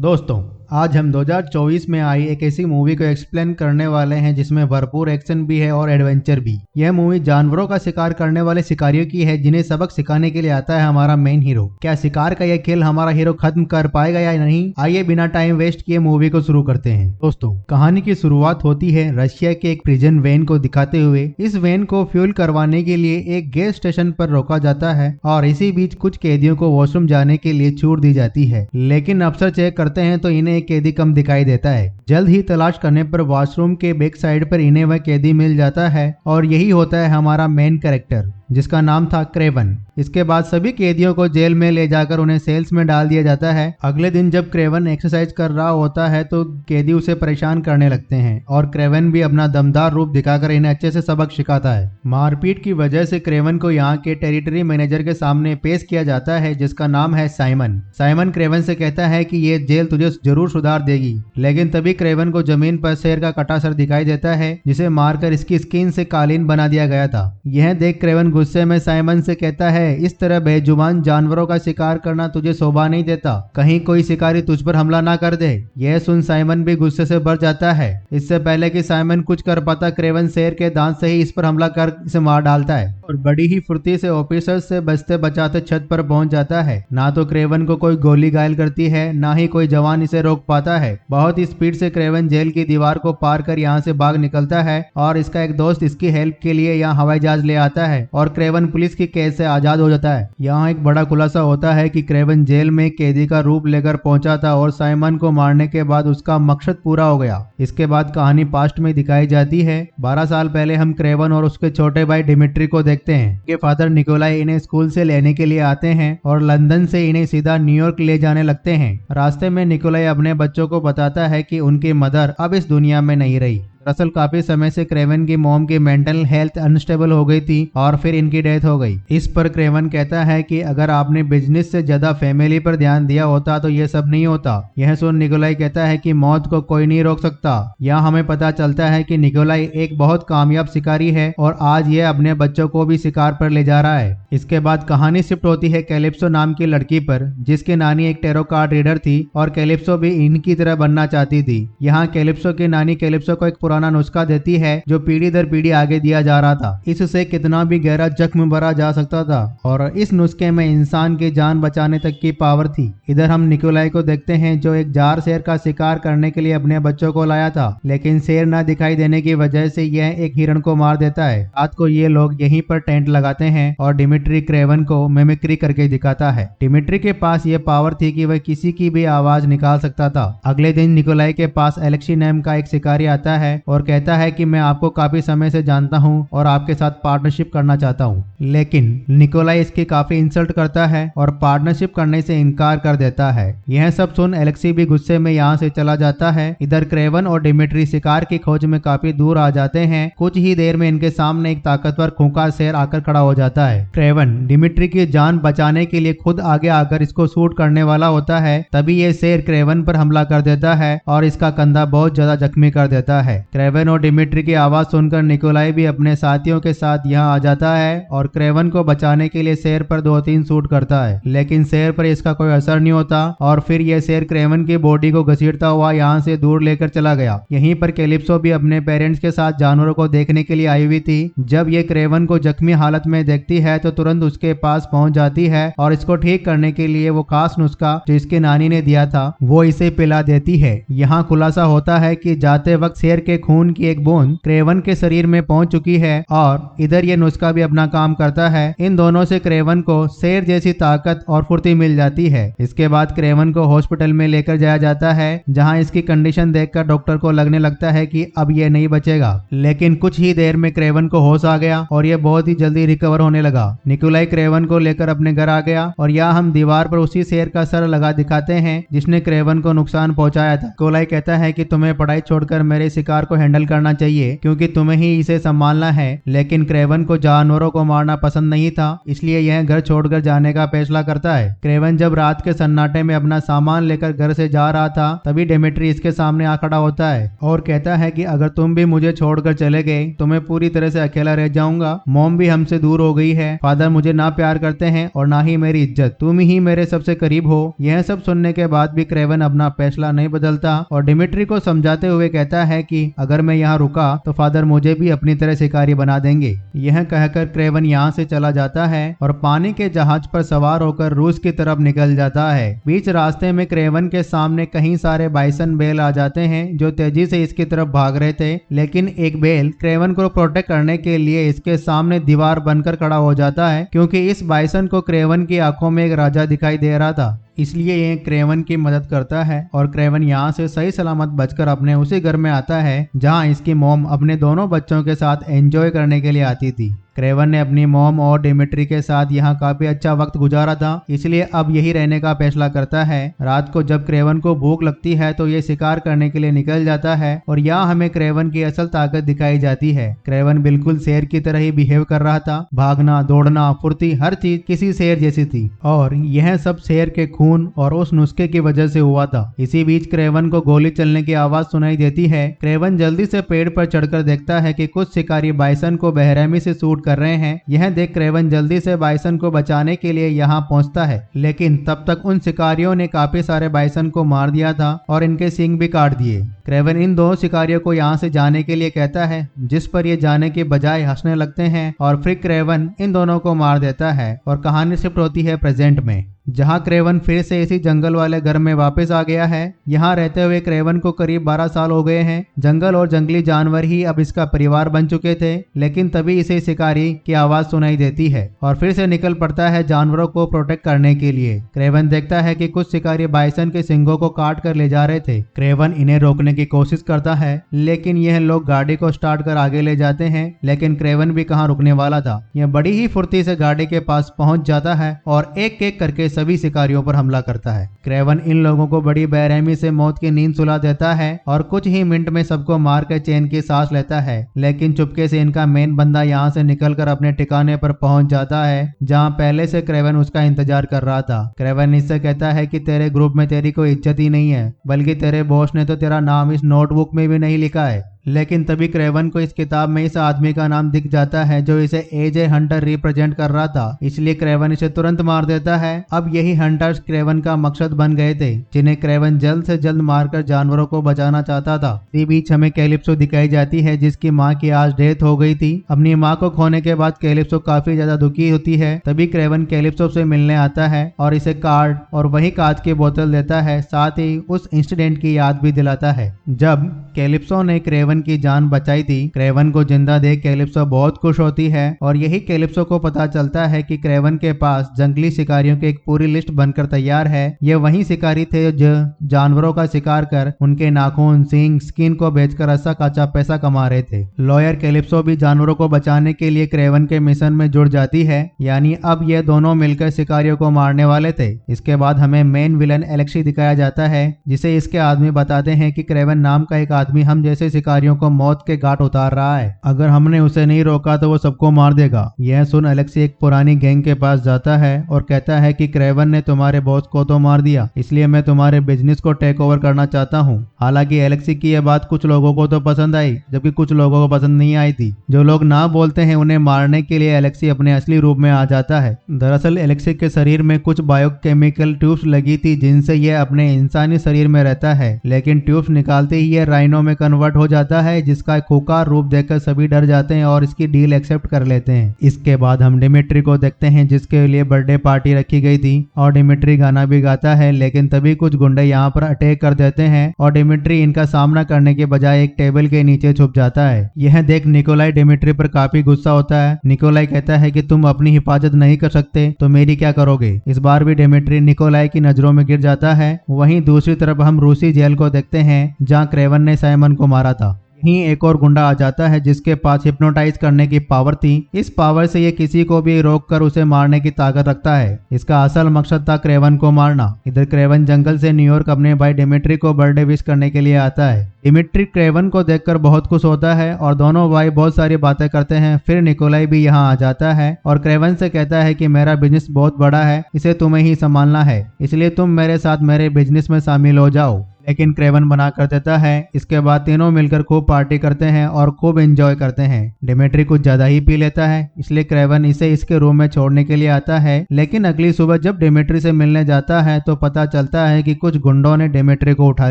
दोस्तों, आज हम 2024 में आई एक ऐसी मूवी को एक्सप्लेन करने वाले हैं जिसमें भरपूर एक्शन भी है और एडवेंचर भी। यह मूवी जानवरों का शिकार करने वाले शिकारियों की है जिन्हें सबक सिखाने के लिए आता है हमारा मेन हीरो। क्या शिकार का यह खेल हमारा हीरो खत्म कर पाएगा या नहीं? आइए बिना टाइम वेस्ट किए मूवी को शुरू करते हैं। दोस्तों, कहानी की शुरुआत होती है रशिया के एक प्रिजन वैन को दिखाते हुए। इस वैन को फ्यूल करवाने के लिए एक गैस स्टेशन पर रोका जाता है और इसी बीच कुछ कैदियों को वॉशरूम जाने के लिए छूट दी जाती है, लेकिन अफसर चेक करते हैं तो इन्हें कैदी कम दिखाई देता है। जल्द ही तलाश करने पर वॉशरूम के बैक साइड पर इन्हें वह कैदी मिल जाता है और यही होता है हमारा मेन कैरेक्टर, जिसका नाम था क्रेवन। इसके बाद सभी कैदियों को जेल में ले जाकर उन्हें सेल्स में डाल दिया जाता है। अगले दिन जब क्रेवन एक्सरसाइज कर रहा होता है तो कैदी उसे परेशान करने लगते हैं और क्रेवन भी अपना दमदार रूप दिखाकर इन्हें अच्छे से सबक सिखाता है। मारपीट की वजह से क्रेवन को यहाँ के टेरिटरी मैनेजर के सामने पेश किया जाता है, जिसका नाम है साइमन। साइमन क्रेवन से कहता है कि ये जेल तुझे जरूर सुधार देगी, लेकिन तभी क्रेवन को जमीन पर शेर का कटा सर दिखाई देता है जिसे मारकर इसकी स्किन से कालीन बना दिया गया था। यह देख क्रेवन गुस्से में साइमन से कहता है, इस तरह बेजुबान जानवरों का शिकार करना तुझे शोभा नहीं देता, कहीं कोई शिकारी तुझ पर हमला ना कर दे। यह सुन साइमन भी गुस्से से भर जाता है। इससे पहले कि साइमन कुछ कर पाता, क्रेवन शेर के दांत से ही इस पर हमला कर इसे मार डालता है और बड़ी ही फुर्ती से ऑफिसर्स से बचते बचाते छत पर पहुंच जाता है। ना तो क्रेवन को कोई गोली घायल करती है, ना ही कोई जवान इसे रोक पाता है। बहुत ही स्पीड से क्रेवन जेल की दीवार को पार कर यहाँ से भाग निकलता है और इसका एक दोस्त इसकी हेल्प के लिए यहाँ हवाई जहाज ले आता है और क्रेवन पुलिस की कैद से आजाद हो जाता है। यहाँ एक बड़ा खुलासा होता है कि क्रेवन जेल में कैदी का रूप लेकर पहुंचा था और साइमन को मारने के बाद उसका मकसद पूरा हो गया। इसके बाद कहानी पास्ट में दिखाई जाती है। 12 साल पहले हम क्रेवन और उसके छोटे भाई डिमिट्री को देखते हैं। के फादर निकोलाई इन्हें स्कूल से लेने के लिए आते हैं और लंदन से इन्हें सीधा न्यूयॉर्क ले जाने लगते हैं। रास्ते में निकोलाई अपने बच्चों को बताता है कि उनकी मदर अब इस दुनिया में नहीं रही। दरअसल काफी समय से क्रेवन की मॉम की मेंटल हेल्थ अनस्टेबल हो गई थी और फिर इनकी डेथ हो गई। इस पर क्रेवन कहता है कि अगर आपने बिजनेस से ज्यादा फैमिली पर ध्यान दिया होता तो ये सब नहीं होता। यह सुन निकोलाई कहता है कि मौत को कोई नहीं रोक सकता। यहाँ हमें पता चलता है कि निकोलाई एक बहुत कामयाब शिकारी है और आज ये अपने बच्चों को भी शिकार पर ले जा रहा है। इसके बाद कहानी शिफ्ट होती है कैलिप्सो नाम की लड़की पर, जिसकी नानी एक टेरो कार्ड रीडर थी और कैलिप्सो भी इनकी तरह बनना चाहती थी। यहाँ कैलिप्सो की नानी कैलिप्सो को एक पुराना नुस्खा देती है जो पीढ़ी दर पीढ़ी आगे दिया जा रहा था। इससे कितना भी गहरा जख्म भरा जा सकता था और इस नुस्खे में इंसान की जान बचाने तक की पावर थी। इधर हम निकोलाई को देखते हैं जो एक जार शेर का शिकार करने के लिए अपने बच्चों को लाया था, लेकिन शेर न दिखाई देने की वजह से यह एक हिरण को मार देता है। रात को ये लोग यहीं पर टेंट लगाते हैं और डिमिट्री क्रेवन को मिमिक्री करके दिखाता है। डिमिट्री के पास ये पावर थी कि वह किसी की भी आवाज निकाल सकता था। अगले दिन निकोलाई के पास एलेक्सी नाम का एक शिकारी आता है और कहता है कि मैं आपको काफी समय से जानता हूं और आपके साथ पार्टनरशिप करना चाहता हूं, लेकिन निकोलाई इसकी काफी इंसल्ट करता है और पार्टनरशिप करने से इनकार कर देता है। यह सब सुन एलेक्सी भी गुस्से में यहाँ से चला जाता है। इधर क्रेवन और डिमिट्री शिकार की खोज में काफी दूर आ जाते हैं। कुछ ही देर में इनके सामने एक ताकतवर खूंखार शेर आकर खड़ा हो जाता है। क्रेवन डिमिट्री की जान बचाने के लिए खुद आगे आकर इसको शूट करने वाला होता है, तभी ये शेर क्रेवन पर हमला कर देता है और इसका कंधा बहुत ज्यादा जख्मी कर देता है। क्रेवन और डिमिट्री की आवाज सुनकर निकोलाई भी अपने साथियों के साथ यहाँ आ जाता है और क्रेवन को बचाने के लिए शेर पर 2-3 शूट करता है, लेकिन शेर पर इसका कोई असर नहीं होता और फिर यह शेर क्रेवन की बॉडी को घसीटता हुआ यहाँ से दूर लेकर चला गया। यहीं पर कैलिप्सो भी अपने पेरेंट्स के साथ जानवरों को देखने के लिए आई हुई थी। जब ये क्रेवन को जख्मी हालत में देखती है तो तुरंत उसके पास पहुंच जाती है और इसको ठीक करने के लिए वो खास नुस्खा जो इसके नानी ने दिया था वो इसे पिला देती है। यहाँ खुलासा होता है कि जाते वक्त शेर के खून की एक बूंद क्रेवन के शरीर में पहुंच चुकी है और इधर ये नुस्खा भी अपना काम करता है। इन दोनों से क्रेवन को शेर जैसी ताकत और फुर्ती मिल जाती है। इसके बाद क्रेवन को हॉस्पिटल में लेकर जाया जाता है, जहां इसकी कंडीशन देखकर डॉक्टर को लगने लगता है कि अब ये नहीं बचेगा, लेकिन कुछ ही देर में क्रेवन को होश आ गया और ये बहुत ही जल्दी रिकवर होने लगा। निकोलाई क्रेवन को लेकर अपने घर आ गया और यहाँ हम दीवार पर उसी शेर का सर लगा दिखाते हैं जिसने क्रेवन को नुकसान पहुंचाया था। निकोलाई कहता है कि तुम्हें पढ़ाई छोड़कर मेरे शिकार को हैंडल करना चाहिए क्योंकि तुम्हें ही इसे संभालना है। लेकिन क्रेवन को जानवरों को मारना पसंद नहीं था, इसलिए यह घर छोड़कर जाने का फैसला करता है। क्रेवन जब रात के सन्नाटे में अपना सामान लेकर घर से जा रहा था, तभी डेमेट्री इसके सामने आ खड़ा होता है और कहता है कि अगर तुम भी मुझे छोड़कर चले गए तो मैं पूरी तरह से अकेला रह जाऊंगा। मॉम भी हमसे दूर हो गई है, फादर मुझे ना प्यार करते हैं और ना ही मेरी इज्जत, तुम ही मेरे सबसे करीब हो। यह सब सुनने के बाद भी क्रेवन अपना फैसला नहीं बदलता और डिमिट्री को समझाते हुए कहता है कि अगर मैं यहाँ रुका तो फादर मुझे भी अपनी तरह शिकारी बना देंगे। यह कहकर क्रेवन यहाँ से चला जाता है और पानी के जहाज पर सवार होकर रूस की तरफ निकल जाता है। बीच रास्ते में क्रेवन के सामने कई सारे बाइसन बेल आ जाते हैं जो तेजी से इसकी तरफ भाग रहे थे, लेकिन एक बेल क्रेवन को प्रोटेक्ट करने के लिए इसके सामने दीवार बनकर खड़ा हो जाता है क्योंकि इस बाइसन को क्रेवन की आंखों में एक राजा दिखाई दे रहा था, इसलिए यह क्रेवन की मदद करता है और क्रेवन यहाँ से सही सलामत बचकर अपने उसी घर में आता है जहाँ इसकी मॉम अपने दोनों बच्चों के साथ एंजॉय करने के लिए आती थी। क्रेवन ने अपनी मॉम और डिमिट्री के साथ यहाँ काफी अच्छा वक्त गुजारा था, इसलिए अब यही रहने का फैसला करता है। रात को जब क्रेवन को भूख लगती है तो ये शिकार करने के लिए निकल जाता है और यहाँ हमें क्रेवन की असल ताकत दिखाई जाती है। क्रेवन बिल्कुल शेर की तरह ही बिहेव कर रहा था, भागना, दौड़ना, फुर्ती, हर चीज किसी शेर जैसी थी और यह सब शेर के खून और उस नुस्खे की वजह से हुआ था। इसी बीच क्रेवन को गोली चलने की आवाज सुनाई देती है। क्रेवन जल्दी से पेड़ पर चढ़कर देखता है कि कुछ शिकारी बाइसन को बेरहमी से शूट कर रहे हैं। यह देख क्रेवन जल्दी से बाइसन को बचाने के लिए यहाँ पहुँचता है, लेकिन तब तक उन शिकारियों ने काफी सारे बाइसन को मार दिया था और इनके सींग भी काट दिए। क्रेवन इन दो शिकारियों को यहाँ से जाने के लिए कहता है, जिस पर ये जाने के बजाय हंसने लगते हैं और फिर क्रेवन इन दोनों को मार देता है और कहानी शिफ्ट होती है प्रेजेंट में, जहां क्रेवन फिर से इसी जंगल वाले घर में वापस आ गया है। यहाँ रहते हुए क्रेवन को करीब 12 साल हो गए हैं। जंगल और जंगली जानवर ही अब इसका परिवार बन चुके थे, लेकिन तभी इसे शिकारी की आवाज सुनाई देती है और फिर से निकल पड़ता है जानवरों को प्रोटेक्ट करने के लिए। क्रेवन देखता है कि कुछ शिकारी बाइसन के सिंगों को काट कर ले जा रहे थे। क्रेवन इन्हें रोकने की कोशिश करता है, लेकिन यह लोग गाड़ी को स्टार्ट कर आगे ले जाते हैं, लेकिन क्रेवन भी कहाँ रुकने वाला था। यह बड़ी ही फुर्ती से गाड़ी के पास पहुंच जाता है और एक एक करके सभी शिकारियों पर हमला करता है। क्रेवन इन लोगों को बड़ी बेरहमी से मौत की नींद सुला देता है और कुछ ही मिनट में सबको मार कर चैन की सांस लेता है, लेकिन चुपके से इनका मेन बंदा यहाँ से निकलकर अपने ठिकाने पर पहुंच जाता है जहाँ पहले से क्रेवन उसका इंतजार कर रहा था। क्रेवन इससे कहता है कि तेरे ग्रुप में तेरी कोई इज्जत ही नहीं है, बल्कि तेरे बॉस ने तो तेरा नाम इस नोटबुक में भी नहीं लिखा है। लेकिन तभी क्रेवन को इस किताब में इस आदमी का नाम दिख जाता है जो इसे एजे हंटर रिप्रेजेंट कर रहा था, इसलिए क्रेवन इसे तुरंत मार देता है। अब यही हंटर्स क्रेवन का मकसद बन गए थे, जिन्हें क्रेवन जल्द से जल्द मारकर जानवरों को बचाना चाहता था। इसी बीच हमें कैलिप्सो दिखाई जाती है जिसकी माँ की आज डेथ हो गई थी। अपनी माँ को खोने के बाद कैलिप्सो काफी ज्यादा दुखी होती है। तभी क्रेवन कैलिप्सो से मिलने आता है और इसे कार्ड और वही कांच की बोतल देता है, साथ ही उस इंसिडेंट की याद भी दिलाता है जब कैलिप्सो ने क्रेवन की जान बचाई थी। क्रेवन को जिंदा देख कैलिप्सो बहुत खुश होती है और यही कैलिप्सो को पता चलता है कि क्रेवन के पास जंगली शिकारियों की एक पूरी लिस्ट बनकर तैयार है। ये वही शिकारी थे जो जानवरों का शिकार कर उनके नाखून, सींग, स्किन को बेचकर अच्छा खासा पैसा कमा रहे थे। लॉयर कैलिप्सो भी जानवरों को बचाने के लिए क्रेवन के मिशन में जुड़ जाती है, यानी अब ये दोनों मिलकर शिकारियों को मारने वाले थे। इसके बाद हमें मेन विलन एलेक्सी दिखाया जाता है, जिसे इसके आदमी बताते हैं कि क्रेवन नाम का एक आदमी हम जैसे शिकारियों को मौत के घाट उतार रहा है। अगर हमने उसे नहीं रोका तो वो सबको मार देगा। यह सुन एलेक्सी एक पुरानी गैंग के पास जाता है और कहता है कि क्रेवन ने तुम्हारे बॉस को तो मार दिया, इसलिए मैं तुम्हारे बिजनेस को टेक ओवर करना चाहता हूँ। हालांकि एलेक्सी की यह बात कुछ लोगों को तो पसंद आई, जबकि कुछ लोगों को पसंद नहीं आई थी। जो लोग ना बोलते हैं उन्हें मारने के लिए एलेक्सी अपने असली रूप में आ जाता है। दरअसल एलेक्सी के शरीर में कुछ बायोकेमिकल ट्यूब्स लगी थी जिनसे यह अपने इंसानी शरीर में रहता है, लेकिन ट्यूब्स निकालते ही यह राइनो में कन्वर्ट हो जाता है, जिसका खूंखार रूप देखकर सभी डर जाते हैं और इसकी डील एक्सेप्ट कर लेते हैं। इसके बाद हम डिमिट्री को देखते हैं जिसके लिए बर्थडे पार्टी रखी गई थी और डिमिट्री गाना भी गाता है, लेकिन तभी कुछ गुंडे यहाँ पर अटैक कर देते हैं और डिमिट्री इनका सामना करने के बजाय एक टेबल के नीचे छुप जाता है। यह देख निकोलाई डिमिट्री पर काफी गुस्सा होता है। निकोलाई कहता है कि तुम अपनी हिफाजत नहीं कर सकते तो मेरी क्या करोगे। इस बार भी डिमिट्री निकोलाई की नजरों में गिर जाता है। वहीं दूसरी तरफ हम रूसी जेल को देखते हैं जहाँ क्रेवन ने साइमन को मारा था। यहीं एक और गुंडा आ जाता है जिसके पास हिप्नोटाइज करने की पावर थी। इस पावर से ये किसी को भी रोक कर उसे मारने की ताकत रखता है। इसका असल मकसद था क्रेवन को मारना। इधर क्रेवन जंगल से न्यूयॉर्क अपने भाई डिमिट्री को बर्थडे विश करने के लिए आता है। डिमिट्री क्रेवन को देखकर बहुत खुश होता है और दोनों भाई बहुत सारी बातें करते हैं। फिर निकोलाई भी यहाँ आ जाता है और क्रेवन से कहता है कि मेरा बिजनेस बहुत बड़ा है, इसे तुम्हें ही संभालना है, इसलिए तुम मेरे साथ मेरे बिजनेस में शामिल हो जाओ। लेकिन क्रेवन मना कर देता है। इसके बाद तीनों मिलकर खूब पार्टी करते हैं और खूब एंजॉय करते हैं। डिमिट्री कुछ ज्यादा ही पी लेता है, इसलिए क्रेवन इसे इसके रूम में छोड़ने के लिए आता है। लेकिन अगली सुबह जब डिमिट्री से मिलने जाता है तो पता चलता है कि कुछ गुंडों ने डिमिट्री को उठा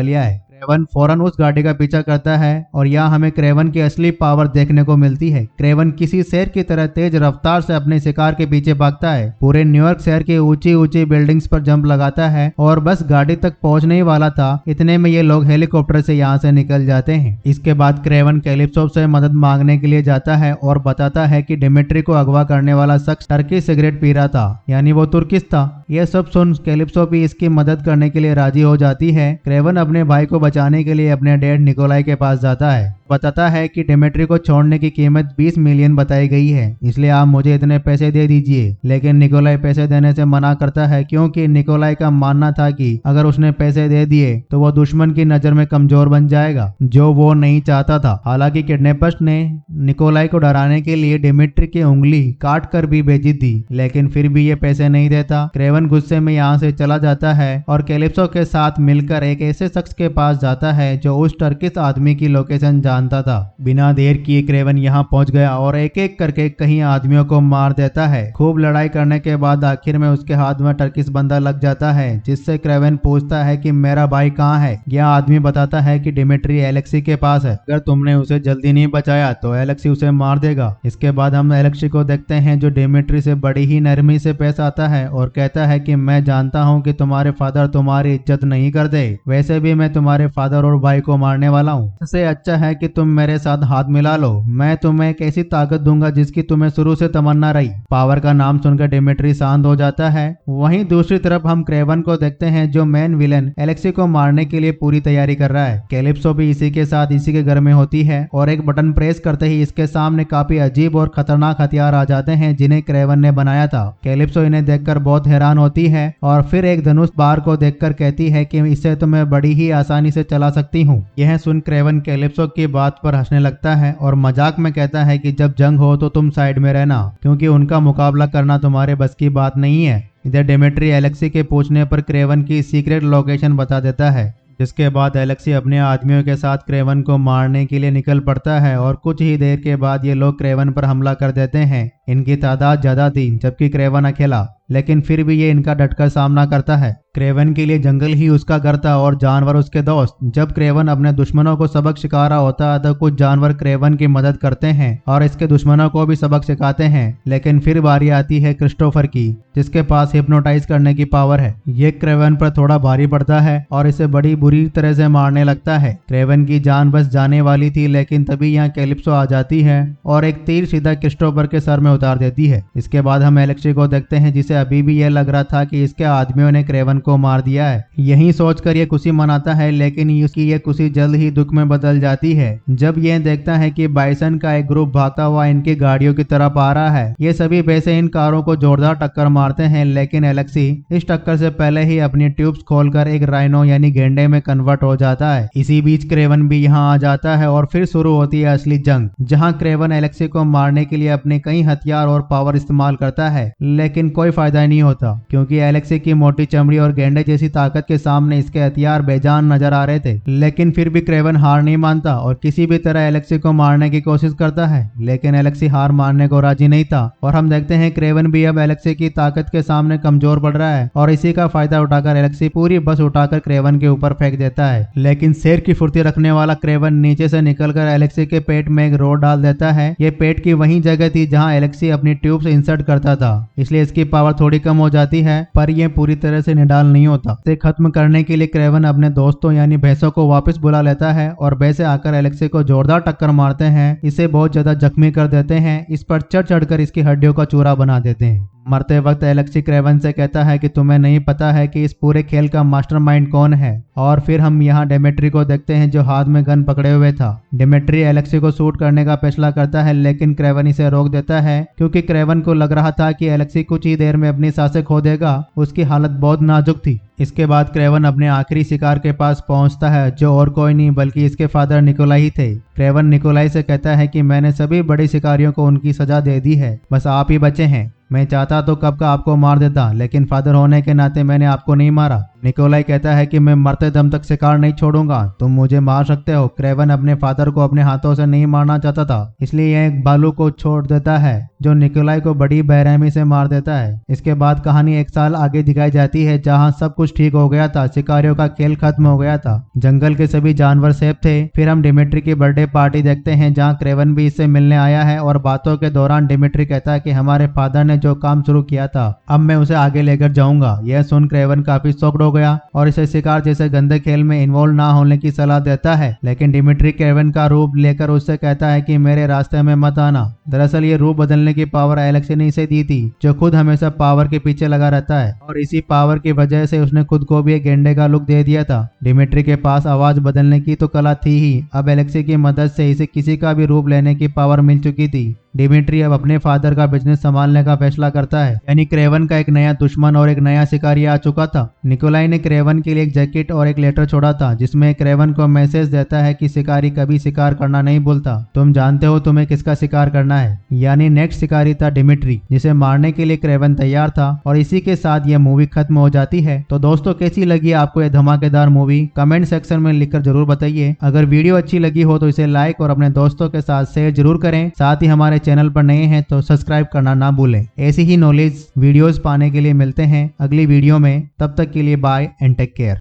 लिया है। क्रेवन फौरन उस गाड़ी का पीछा करता है और यहाँ हमें क्रेवन की असली पावर देखने को मिलती है। क्रेवन किसी शेर की तरह तेज रफ्तार से अपने शिकार के पीछे भागता है। पूरे न्यूयॉर्क शहर की ऊंची ऊंची बिल्डिंग्स पर जंप लगाता है और बस गाड़ी तक पहुंचने ही वाला था, इतने में ये लोग हेलीकॉप्टर से यहाँ से निकल जाते हैं। इसके बाद क्रेवन कैलिप्सो से मदद मांगने के लिए जाता है और बताता है कि डिमिट्री को अगवा करने वाला शख्स टर्की सिगरेट पी रहा था, यानी वो तुर्किश था। यह सब सुन कैलिप्सो भी इसकी मदद करने के लिए राजी हो जाती है। क्रेवन अपने भाई को बचाने के लिए अपने डैड निकोलाई के पास जाता है। बताता है कि डिमिट्री को छोड़ने की कीमत 20 मिलियन बताई गई है, इसलिए आप मुझे इतने पैसे दे दीजिए। लेकिन निकोलाई पैसे देने से मना करता है क्योंकि निकोलाई का मानना था कि अगर उसने पैसे दे दिए तो वो दुश्मन की नजर में कमजोर बन जाएगा, जो वो नहीं चाहता था। हालांकि किडनैपर्स ने निकोलाई को डराने के लिए डिमिट्री की उंगली काट कर भी भेजी थी, लेकिन फिर भी ये पैसे नहीं देता। क्रेवन गुस्से में यहाँ से चला जाता है और कैलिप्सो के साथ मिलकर एक ऐसे शख्स के पास जाता है जो उस टर्किश आदमी की लोकेशन जानता था। बिना देर किए क्रेवन यहाँ पहुंच गया और एक एक करके कई आदमियों को मार देता है। खूब लड़ाई करने के बाद आखिर में उसके हाथ में टर्किश बंदा लग जाता है, जिससे क्रेवन पूछता है कि मेरा भाई कहाँ है। यह आदमी बताता है कि डिमिट्री एलेक्सी के पास है, अगर तुमने उसे जल्दी नहीं बचाया तो एलेक्सी उसे मार देगा। इसके बाद हम एलेक्सी को देखते हैं जो डिमिट्री से बड़ी ही नरमी से पेश आता है और कहता है कि मैं जानता हूँ कि तुम्हारे फादर तुम्हारी इज्जत नहीं करते, वैसे भी मैं तुम्हारे फादर और भाई को मारने वाला हूँ। इससे अच्छा है कि तुम मेरे साथ हाथ मिला लो, मैं तुम्हें एक ऐसी ताकत दूंगा जिसकी तुम्हें शुरू से तमन्ना रही। पावर का नाम सुनकर डिमिट्री शांत हो जाता है। वहीं दूसरी तरफ हम क्रेवन को देखते हैं जो मेन विलेन एलेक्सी को मारने के लिए पूरी तैयारी कर रहा है। कैलिप्सो भी इसी के साथ इसी के घर में होती है और एक बटन प्रेस करते ही इसके सामने काफी अजीब और खतरनाक हथियार आ जाते हैं जिन्हें क्रेवन ने बनाया था। कैलिप्सो इन्हें देखकर बहुत हैरान होती है और फिर एक धनुष बार को देखकर कहती है कि इसे तो मैं बड़ी ही आसानी से चला सकती हूँ। यह सुन क्रेवन कैलिप्सो की बात पर हंसने लगता है और मजाक में कहता है कि जब जंग हो तो तुम साइड में रहना, क्योंकि उनका मुकाबला करना तुम्हारे बस की बात नहीं है। इधर डिमिट्री एलेक्सी के पूछने पर क्रेवन की सीक्रेट लोकेशन बता देता है, जिसके बाद एलेक्सी अपने आदमियों के साथ क्रेवन को मारने के लिए निकल पड़ता है और कुछ ही देर के बाद ये लोग क्रेवन पर हमला कर देते हैं। इनकी तादाद ज्यादा थी जबकि क्रेवन अकेला, लेकिन फिर भी ये इनका डटकर सामना करता है। क्रेवन के लिए जंगल ही उसका घर था और जानवर उसके दोस्त। जब क्रेवन अपने दुश्मनों को सबक सिखा रहा होता है तो कुछ जानवर क्रेवन की मदद करते हैं और इसके दुश्मनों को भी सबक सिखाते हैं। लेकिन फिर बारी आती है क्रिस्टोफर की, जिसके पास हिप्नोटाइज करने की पावर है। ये क्रेवन पर थोड़ा भारी पड़ता है और इसे बड़ी बुरी तरह से मारने लगता है। क्रेवन की जान बस जाने वाली थी, लेकिन तभी यहाँ कैलिप्सो आ जाती है और एक तीर सीधा क्रिस्टोफर के सर में उतार देती है। इसके बाद हम एलेक्सी को देखते हैं जिसे अभी भी यह लग रहा था कि इसके आदमियों ने क्रेवन को मार दिया है। यही सोचकर ये खुशी मनाता है, लेकिन उसकी ये खुशी जल्द ही दुख में बदल जाती है जब यह देखता है कि बाइसन का एक ग्रुप भागता हुआ इनकी गाड़ियों की तरफ आ रहा है। ये सभी वैसे इन कारों को जोरदार टक्कर मारते हैं, लेकिन एलेक्सी इस टक्कर से पहले ही अपनी ट्यूब्स खोलकर एक राइनो यानी गेंडे में कन्वर्ट हो जाता है। इसी बीच क्रेवन भी यहाँ आ जाता है और फिर शुरू होती है असली जंग, जहाँ क्रेवन एलेक्सी को मारने के लिए अपने कई हथियार और पावर इस्तेमाल करता है, लेकिन कोई फायदा नहीं होता क्योंकि एलेक्सी की मोटी चमड़ी और गेंडे जैसी ताकत के सामने इसके हथियार बेजान नजर आ रहे थे। लेकिन फिर भी क्रेवन हार नहीं मानता और किसी भी तरह एलेक्सी को मारने की कोशिश करता है, लेकिन एलेक्सी हार मानने को राजी नहीं था और हम देखते हैं क्रेवन भी अब एलेक्सी की ताकत के सामने कमजोर पड़ रहा है और इसी का फायदा उठाकर एलेक्सी पूरी बस उठाकर क्रेवन के ऊपर फेंक देता है। लेकिन शेर की फुर्ती रखने वाला क्रेवन नीचे से निकलकर एलेक्सी के पेट में एक रोड डाल देता है। ये पेट की वही जगह थी जहाँ एलेक्सी अपनी ट्यूब से इंसर्ट करता था, इसलिए इसकी पावर थोड़ी कम हो जाती है, पर यह पूरी तरह से निडाल नहीं होता। इसे खत्म करने के लिए क्रेवन अपने दोस्तों यानी भैंसों को वापस बुला लेता है और भैंसे आकर एलेक्सी को जोरदार टक्कर मारते हैं, इसे बहुत ज्यादा जख्मी कर देते हैं, इस पर चढ़ चढ़कर इसकी हड्डियों का चूरा बना देते हैं। मरते वक्त एलेक्सी क्रेवन से कहता है कि तुम्हें नहीं पता है कि इस पूरे खेल का मास्टरमाइंड कौन है। और फिर हम यहाँ डेमेट्री को देखते हैं जो हाथ में गन पकड़े हुए था। डेमेट्री एलेक्सी को शूट करने का फैसला करता है, लेकिन क्रेवन इसे रोक देता है क्योंकि क्रेवन को लग रहा था कि एलेक्सी कुछ ही देर में अपनी सांसें खो देगा। उसकी हालत बहुत नाजुक थी। इसके बाद क्रेवन अपने आखिरी शिकार के पास पहुंचता है जो और कोई नहीं बल्कि इसके फादर निकोलाई ही थे। क्रेवन निकोलाई से कहता है कि मैंने सभी बड़े शिकारियों को उनकी सजा दे दी है, बस आप ही बचे हैं। मैं चाहता तो कब का आपको मार देता, लेकिन फादर होने के नाते मैंने आपको नहीं मारा। निकोलाई कहता है कि मैं मरते दम तक शिकार नहीं छोड़ूंगा, तुम मुझे मार सकते हो। क्रेवन अपने फादर को अपने हाथों से नहीं मारना चाहता था, इसलिए यह एक भालू को छोड़ देता है जो निकोलाई को बड़ी बेरहमी से मार देता है। इसके बाद कहानी 1 साल आगे दिखाई जाती है जहाँ सब कुछ ठीक हो गया था, शिकारियों का खेल खत्म हो गया था, जंगल के सभी जानवर सेफ थे। फिर हम डिमिट्री की बर्थडे पार्टी देखते हैं जहाँ क्रेवन भी इससे मिलने आया है और बातों के दौरान डिमिट्री कहता है कि हमारे फादर ने जो काम शुरू किया था अब मैं उसे आगे लेकर जाऊंगा। यह सुन क्रेवन काफी शॉक्ड हो गया और इसे शिकार जैसे गंदे खेल में इन्वॉल्व ना होने की सलाह देता है, लेकिन डिमिट्री क्रेवन का रूप लेकर उससे कहता है कि मेरे रास्ते में मत आना। दरअसल ये रूप बदलने की पावर एलेक्सी ने इसे दी थी, जो खुद हमेशा पावर के पीछे लगा रहता है और इसी पावर की वजह से उसने खुद को भी एक गेंडे का लुक दे दिया था। डिमिट्री के पास आवाज बदलने की तो कला थी ही, अब एलेक्सी की मदद से इसे किसी का भी रूप लेने की पावर मिल चुकी थी। डिमिट्री अब अपने फादर का बिजनेस संभालने का फैसला करता है, यानी क्रेवन का एक नया दुश्मन और एक नया शिकारी आ चुका था। निकोलाई ने क्रेवन के लिए एक जैकेट और एक लेटर छोड़ा था जिसमें क्रेवन को मैसेज देता है कि शिकारी कभी शिकार करना नहीं भूलता, तुम जानते हो तुम्हें किसका शिकार करना है। यानी नेक्स्ट शिकारी था डिमिट्री, जिसे मारने के लिए क्रेवन तैयार था। और इसी के साथ यह मूवी खत्म हो जाती है। तो दोस्तों कैसी लगी आपको यह धमाकेदार मूवी, कमेंट सेक्शन में लिखकर जरूर बताइए। अगर वीडियो अच्छी लगी हो तो इसे लाइक और अपने दोस्तों के साथ शेयर जरूर करें। साथ ही हमारे चैनल पर नए हैं तो सब्सक्राइब करना ना भूलें। ऐसी ही नॉलेज वीडियोस पाने के लिए मिलते हैं अगली वीडियो में। तब तक के लिए बाय एंड टेक केयर।